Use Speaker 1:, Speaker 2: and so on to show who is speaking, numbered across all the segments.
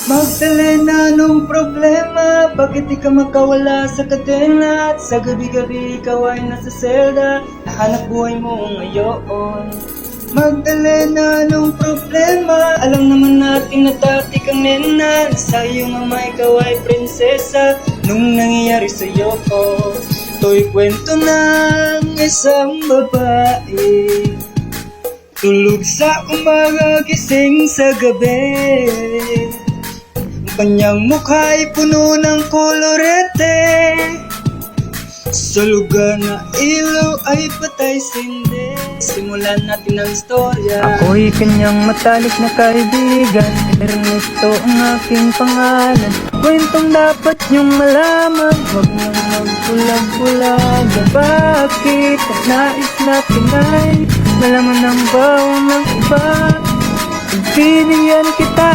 Speaker 1: Magdalena, anong problema? Bakit di ka makawala sa kadena? At sa gabi-gabi ikaw ay nasa selda, nahanap buhay mo ngayon. Magdalena, anong problema? Alam naman natin na dati kang nena, sa iyong ama ikaw ay prinsesa. Nung nangyayari sa'yo, ito'y kwento ng isang babae. Tulog sa umaga, gising sa gabi. Kanyang mukha ay puno ng kolorete. Sa lugar na ilaw ay patay sindi. Simulan natin ang istorya. Ako'y kanyang matalik na kaibigan, Ernesto ang aking pangalan. Kwentong dapat niyong malaman, huwag nang magbulag-bulagan. Bakit ang nais natin ay malaman ng bawang ng iba? Binigyan kita,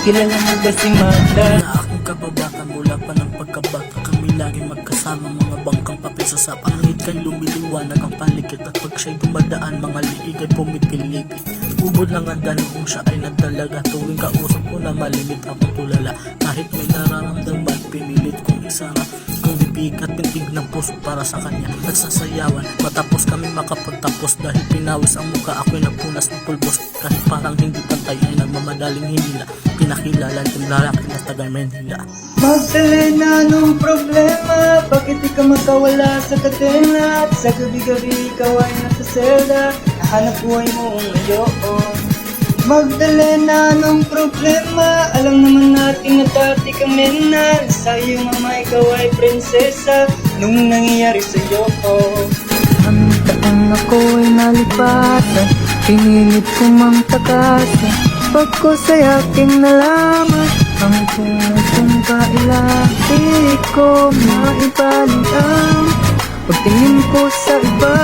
Speaker 1: kilala mo ba si Magda?
Speaker 2: Na aking kababata mula pa ng pagkabata, kami lagi magkasama, mga bangkang papel sa sapa. Langit kay lumiliwanag ang paligid, at pag siya'y dumadaan, mga liig ay pumitilipit. Ubod lang ang dalang kung siya ay nagdalaga. Tuwing kausap ko na malimit akong tulala, kahit may nararamdaman, pinilit kong isara ang bibig at pintig ng puso para sa kanya. Nagsasayawan, matapos kami makapagtapos, dahil pinawis ang muka, ako'y nagpunas ng pulbos. Kahit parang hindi pantay ay nagmamadaling hinila, pinakilala ng lalaki na taga Manila.
Speaker 1: Magdalena, anong problema? Bakit di ka makawala sa kadena? At sa gabi-gabi ikaw ay nasa selda, nahanap buhay mo ngayon. Magdalena, anong problema? Alam naman natin na dati kang nena, sa iyong ama ikaw ay prinsesa. Nung nangyayari sa'yo, ang taon ako'y nalipatan, pinilit ko mang takasan. Pag ko sa'y aking nalaman, ang tunay kong kailangan, di ko maibalian. Pagtingin ko sa iba,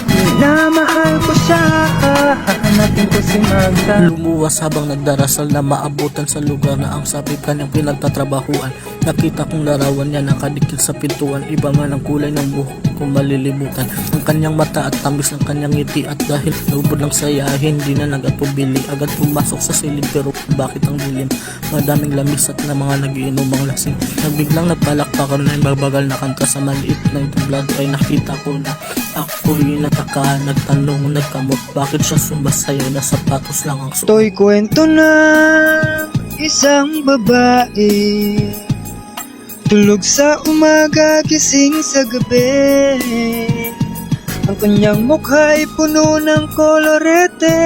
Speaker 1: minamahal ko siya, hahanapin ko si Magda.
Speaker 2: Lumuwas habang nagdarasal na maabutan sa lugar na ang sabi kanyang pinagtatrabahuan. Nakita kong larawan niya nakadikit sa pintuan, iba man ang kulay ng buhok kung malilimutan. Ang kanyang mata at tamis ng kanyang ngiti, at dahil naubod ng saya, hindi na nagatubili. Agad pumasok sa silid, pero bakit ang dilim? Madaming lamis at na mga nagiinomang lasing. Nabiglang nagpalakpakan na yung babagal na kanta sa maliit ng tublado, ay nakita ko na ako'y nataka, nagtanong, nagkamot, bakit siya sumasayaw na sapatos lang ang suot.
Speaker 1: Ito'y kwento na isang babae, tulog sa umaga, gising sa gabi. Ang kanyang mukha ay puno ng kolorete.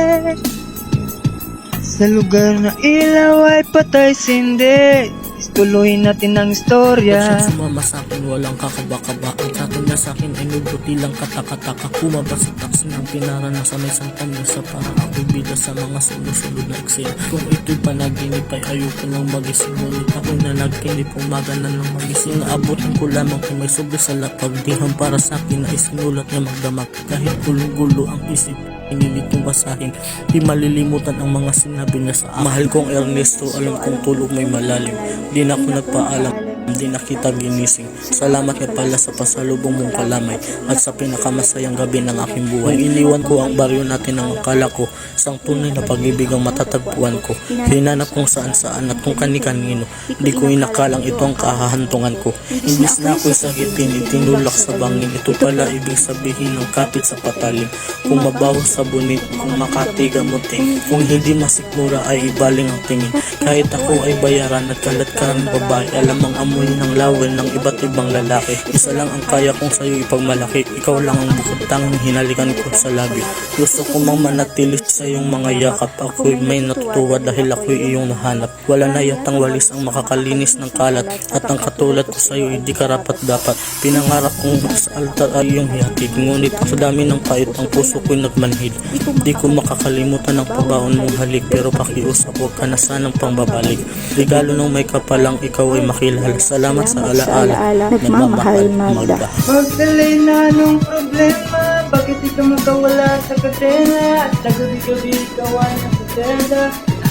Speaker 1: Sa lugar na ilaw ay patay sindi. Tuloy natin ang istorya.
Speaker 2: Pag sumama sa akin, walang kakaba-kaba. Ang trato niya sa akin ay nubuti lang katakataka. Kumaba sa taksi ng pinara na sa may Santa Mesa, para ako'y bida sa mga sumusunod na eksena. Kung ito'y panaginip ay ayoko nang magising, ngunit ako'y nanaginip, umaga na lang magising. Naabutin ko lamang kung may subi sa lapag, dihang para sa akin na isinulat niya magdamag. Kahit gulong-gulo ang isip, pinilit kong basahin, di malilimutan ang mga sinabi niya sa akin. Mahal kong Ernesto, alam kong tulog may malalim, di na ako nagpaalam, di na kita ginising. Salamat nga pala sa pasalubong mong kalamay, at sa pinakamasayang gabi ng aking buhay. Nung iniwan ko ang baryo natin, ang akala ko isang tunay na pag-ibig ang matatagpuan ko. Hinanap kung saan-saan at kung kani-kanino, di ko inakalang ito ang kahahantungan ko. Imbis na ako'y sagitin, itinulak sa bangin, ito pala ibig sabihin ng kapit sa patalim. Kung mabaho sa bunit, kung makatiga mo ting, kung hindi masikmura ay ibaling ang tingin. Kahit ako ay bayaran at kalat ka ng babae, alam ang amoy ng laway ng iba't ibang lalaki. Isa lang ang kaya kong sa'yo ipagmalaki, ikaw lang ang bukod tanging hinalikan ko sa labi. Gusto ko mang manatili sa sa iyong mga yakap. Ako'y may natutuwa dahil ako'y iyong nahanap. Wala na yatang walis ang makakalinis ng kalat. At ang katulad ko sa iyo, hindi karapat dapat. Pinangarap kong sa altar ay iyong hihatid. Ngunit sa dami ng pait, ang puso ko'y nagmanhid. Di ko makakalimutan ang pabaon mong halik. Pero pakiusap, huwag ka na sanang pangbabalik. Regalo ng may kapalang ikaw ay makilala. Salamat sa alaala. Nagmamahal, Magda.
Speaker 1: Magdalay na nung problema, bakit di ka makawala sa kadena? At sa gabi-gabi ikaw ay nasa selda,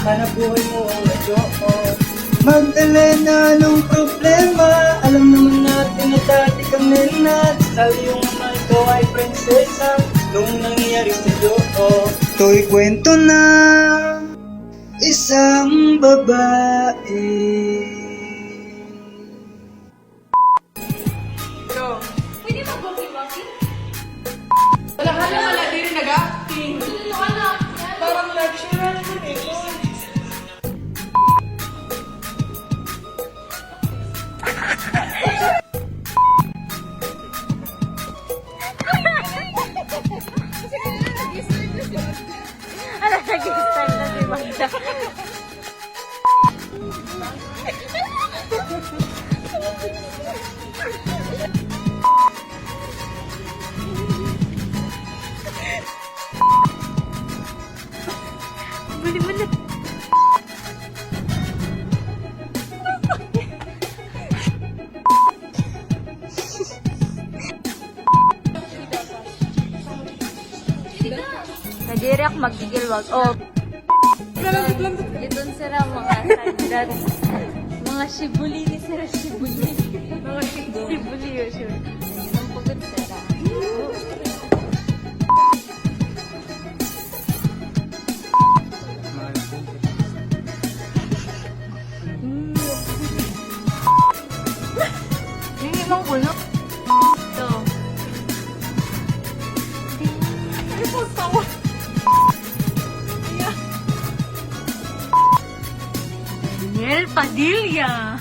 Speaker 1: hanap buhay mo ang radyoon. Magdalay na nung problema, alam naman natin na dati kami na sa iyong ama ikaw ay prinsesa, nung nangyayari sa iyo. Ito'y kwento na isang babae.
Speaker 3: Pwede mag-walkie-walkie? Wala ka na wala din nag-acting. Parang lecturer mo eh.
Speaker 4: Ala, nag-style na si Magda. Buli mo na. Nadiri ako magigil wag. Oh. Itong sila mga sandat. Mga shibuli ni sila shibuli. Mga shibuli yun siya. Ayun ang pagod sila. Yung ibang puno. Ito. Ay, pagtawa. Daniel Padilla.